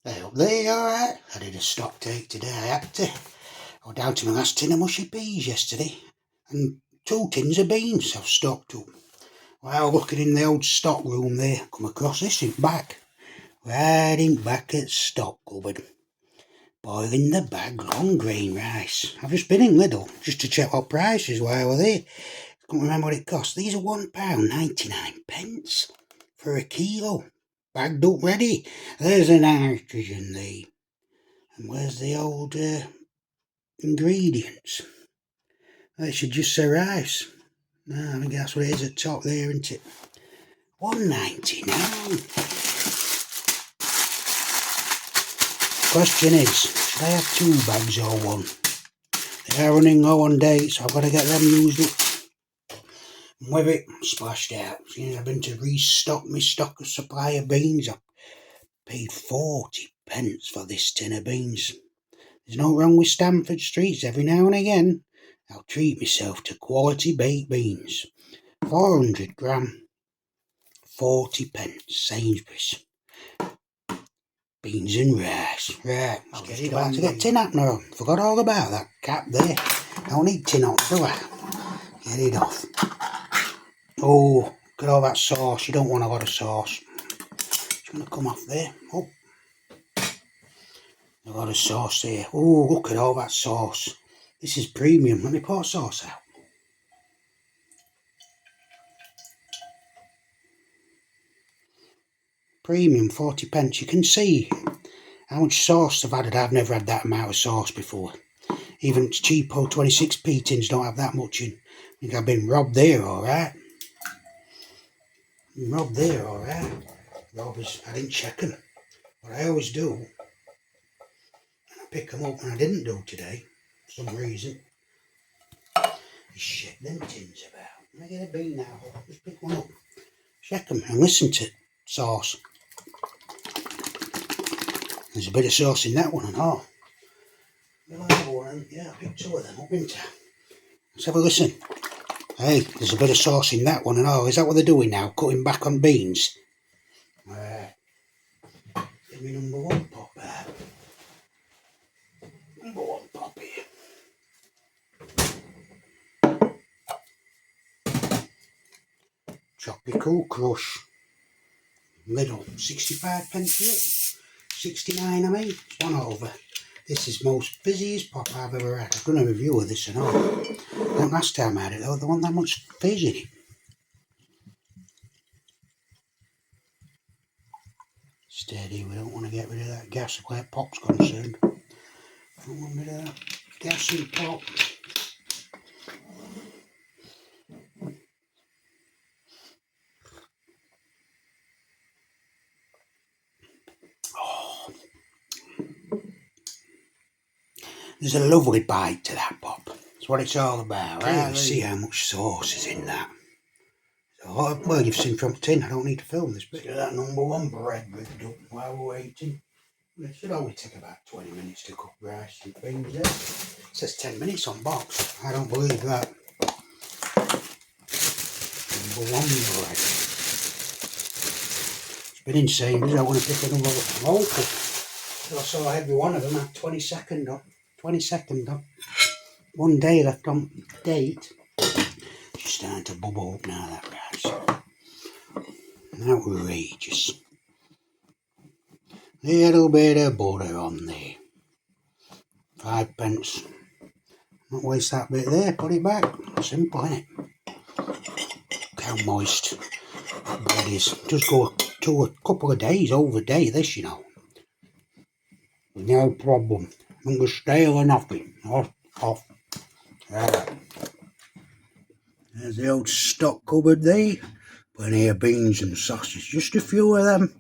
Hey, up there, alright? I did a stock take today, I had to. I was down to my last tin of mushy peas yesterday, and 2 tins of beans I've stocked up. While looking in the old stock room there, come across this in back. Right in back at stock cupboard. Boiling the bag long grain rice. I've just been in Lidl, just to check what prices while I was there. Can't remember what it cost. These are £1.99 for a kilo. Bagged up ready. There's the nitrogen there. And where's the old ingredients? It should just say rice. No, I think that's what it is at the top there, isn't it? £1.99. Question is, should I have 2 bags or 1? They are running low on dates, so I've got to get them used up. And with it, splashed out. Since I've been to restock my stock of supply of beans, I've paid 40 pence for this tin of beans. There's no wrong with Stamford Streets. Every now and again, I'll treat myself to quality baked beans. 400 gram, 40 pence, Sainsbury's. Beans and rice. Right, I'll get it on to get tin happener on. Forgot all about that cap there. Don't need tin on, do I? Get it off. Oh, look at all that sauce. You don't want a lot of sauce. It's going to come off there. Oh, a lot of sauce there. Oh, look at all that sauce. This is premium. Let me pour sauce out. Premium, 40 pence. You can see how much sauce I've added. I've never had that amount of sauce before. Even cheapo 26p tins don't have that much in. I think I've been robbed there, alright. Robbed there, alright. Robbers, I didn't check them. What I always do, and I pick them up, and I didn't do today, for some reason, is check them tins about. Let me get a bean now. Just pick one up. Check them and listen to sauce. There's a bit of sauce in that one and all. Yeah, I picked 2 of them up, didn't I? Let's have a listen. Hey, there's a bit of sauce in that one and all. Is that what they're doing now? Cutting back on beans? Right. Give me number 1 pop there. Number 1 pop here. Tropical Crush. Lidl. 65 pence for it. 69 I mean. It's one over. This is most busiest pop I've ever had. I've done a review of this and all. That last time I had it though, there wasn't that much fizz in it. Steady, we don't want to get rid of that gas where pop's concerned. Don't want rid of that gas in pop. Oh. There's a lovely bite to that pop. That's what it's all about. Right? You see how much sauce is in that. So, well, you've seen from the tin. I don't need to film this bit. Look at that number 1 bread rigged up while we're waiting. It should only take about 20 minutes to cook rice and beans there. It says 10 minutes on box. I don't believe that. Number 1 bread. It's been insane because I want to pick another local. So I saw every one of them had 22nd up. 22nd up. 1 day left on date. It's starting to bubble up now, that rice. Outrageous. A little bit of butter on there. 5 pence. Not waste that bit there, put it back. Simple, innit? Look how moist that bread is. Just go to a couple of days, over a day, this, you know. No problem. Not gonna stale or nothing. Off. Right. There's the old stock cupboard there. Plenty of beans and sausage. Just a few of them.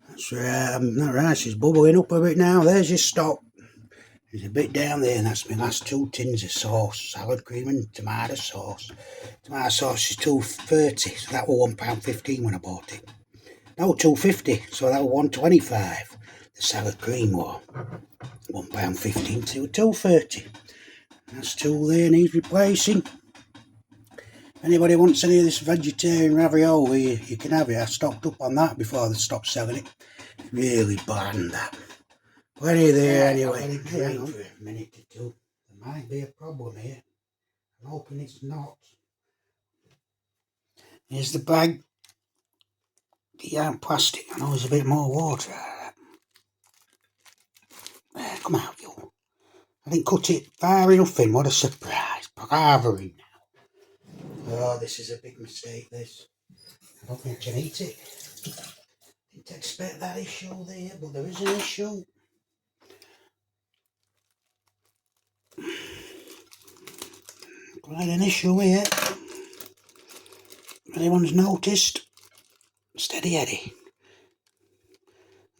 That's that rice is bubbling up a bit now. There's your stock. There's a bit down there, and that's my last 2 tins of sauce. Salad cream and tomato sauce. Tomato sauce is £2.30, so that was £1.15 when I bought it. No, £2.50, so that was £1.25. The salad cream was £1.15 to £2.30. That's 2 there needs replacing. Anybody wants any of this vegetarian ravioli, you can have it. I stocked up on that before they stopped selling it. Really bland, that. Plenty there anyway. Hang on for a minute or two. There might be a problem here. I'm hoping it's not. Here's the bag. Yeah, plastic. I know there's a bit more water out of that. There, come out, you. I didn't cut it far enough in. What a surprise. Bravery now. Oh, this is a big mistake, this. I don't think I can eat it. Didn't expect that issue there, but there is an issue. Quite an issue here. If anyone's noticed, steady Eddie.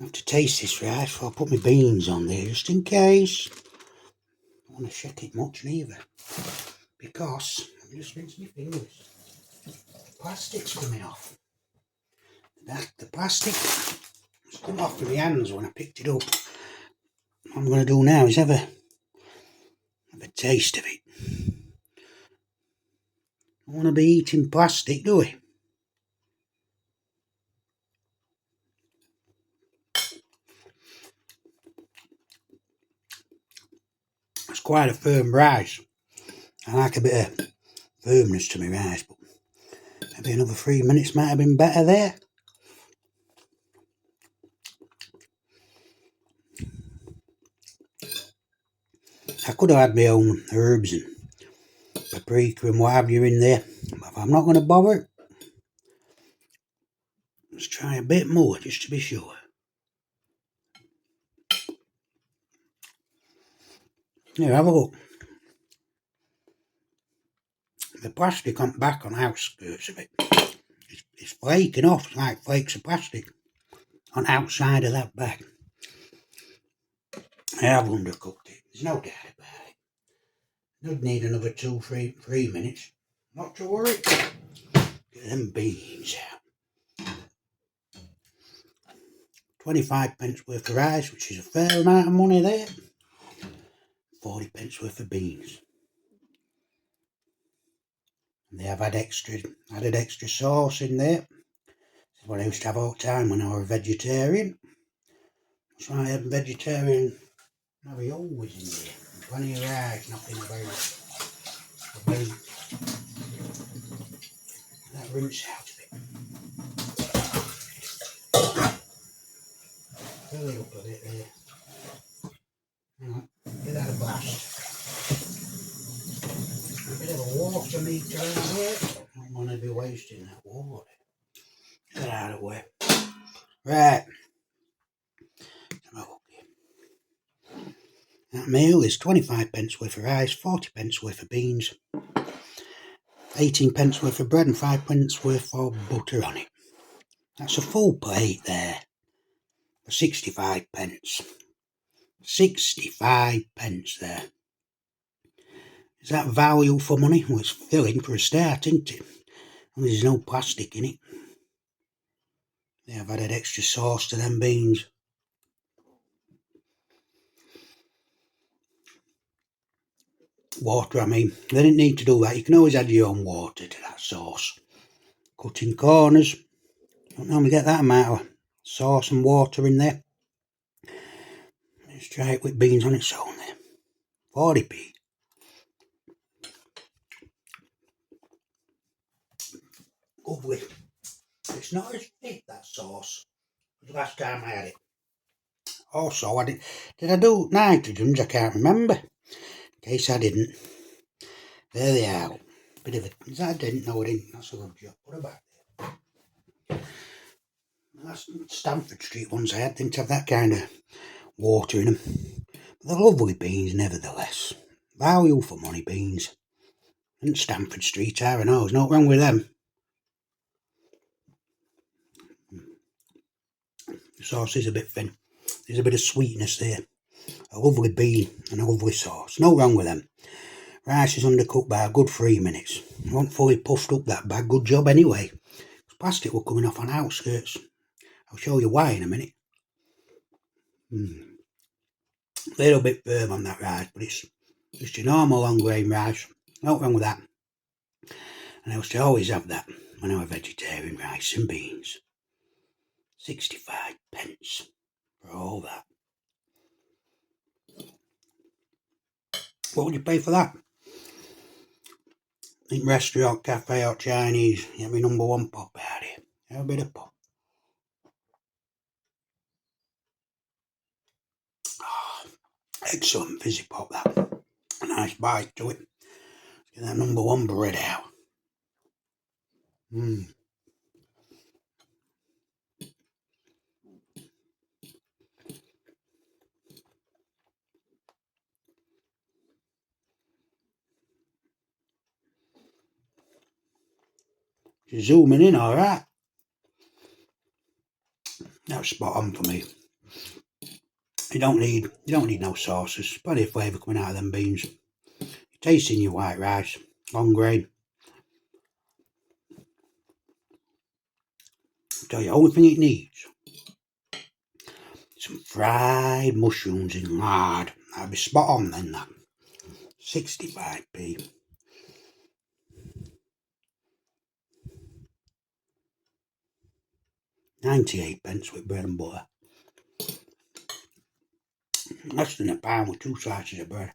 I have to taste this rice before I put my beans on there, just in case. I don't want to shake it much neither, because let me just rinse my fingers. The plastic's coming off. The plastic has come off with my hands when I picked it up. What I'm going to do now is have a taste of it. Don't want to be eating plastic, do we? It's quite a firm rice. I like a bit of firmness to my rice, but maybe another 3 minutes might have been better there. I could have had my own herbs and paprika and what have you in there, but if I'm not going to bother, let's try a bit more just to be sure. Here, have a look. The plastic on the back on the outskirts of it, it's flaking off. It's like flakes of plastic on the outside of that bag. I have undercooked it, there's no doubt about it. I'd need another 3 minutes. Not to worry. Get them beans out. 25p worth of rice, which is a fair amount of money there. 40p worth of beans. And they have added extra sauce in there. This is what I used to have all the time when I was a vegetarian. That's why I had vegetarian raviolis in there. Plenty of rice, nothing about that rinse out of it. Fill it up a bit there. Hang on, give that a blast. A bit of a water meter in here. I don't want to be wasting that water. Get that out of the way. Right. That meal is 25p worth of rice, 40p worth of beans, 18p worth of bread and 5p worth of butter on it. That's a full plate there for 65p. 65p there. Is that value for money? Well, it's filling for a start, isn't it? And there's no plastic in it. Yeah, I've added extra sauce to them beans. Water, I mean, they didn't need to do that. You can always add your own water to that sauce. Cutting corners. Don't normally get that amount of sauce and water in there. Let's try it with beans on its own there. 40p. Lovely. It's not as thick, that sauce, as the last time I had it. Also, did I do nitrogens? I can't remember. In case I didn't. There they are. Bit of a... Is that a dent? No, I didn't. That's a good job. Put it back there. That's Stamford Street ones I had. Didn't have that kind of water in them. But they're lovely beans, nevertheless. Value for money beans. And Stamford Street, I know. There's nothing wrong with them. The sauce is a bit thin. There's a bit of sweetness there. A lovely bean and a lovely sauce. No wrong with them. Rice is undercooked by a good 3 minutes. I wasn't fully puffed up that bag. Good job anyway. Plastic were coming off on outskirts. I'll show you why in a minute. A little bit firm on that rice, but it's just your normal long grain rice. No wrong with that. And I used to always have that when I was vegetarian, rice and beans. 65p for all that. What would you pay for that? In restaurant, cafe or Chinese, you have my #1 pop out here. Have a bit of pop. Oh, excellent fizzy pop that. A nice bite to it. Get that #1 bread out. Zooming in, alright. That's spot on for me. You don't need no sauces. Plenty of flavour coming out of them beans. You're tasting your white rice, long grain. Tell you, the only thing it needs, some fried mushrooms in lard. That'd be spot on then, that. 65p. 98p with bread and butter. Less than £1 with 2 slices of bread.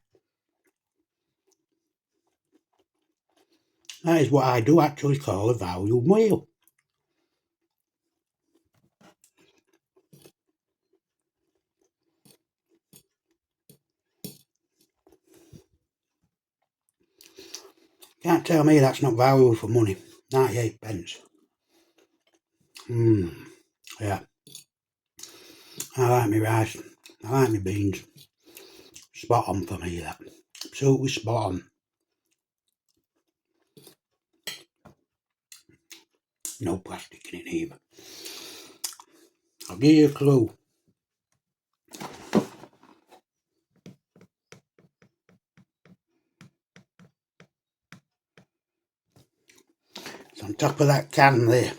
That is what I do actually call a value meal. Can't tell me that's not value for money. 98p. Yeah. I like my rice. I like my beans. Spot on for me, that. Absolutely spot on. No plastic in it either. I'll give you a clue. It's on top of that can there.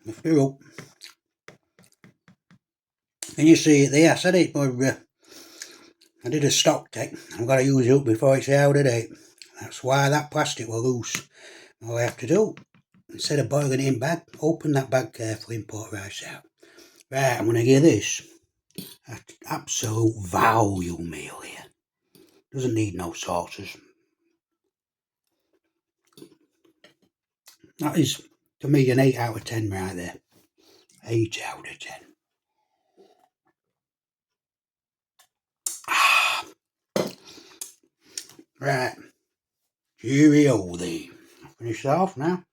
Lift it up. Can you see it there? I said it, but I did a stock take. I've got to use it up before it's out of date. That's why that plastic will loose. All I have to do, instead of boiling it in bag, open that bag carefully and pour rice out. Right, I'm going to give this an absolute value meal here. Doesn't need no sauces. That is, to me, an 8 out of 10 right there. 8 out of 10. Right. Cheerio there. I'll finish off now.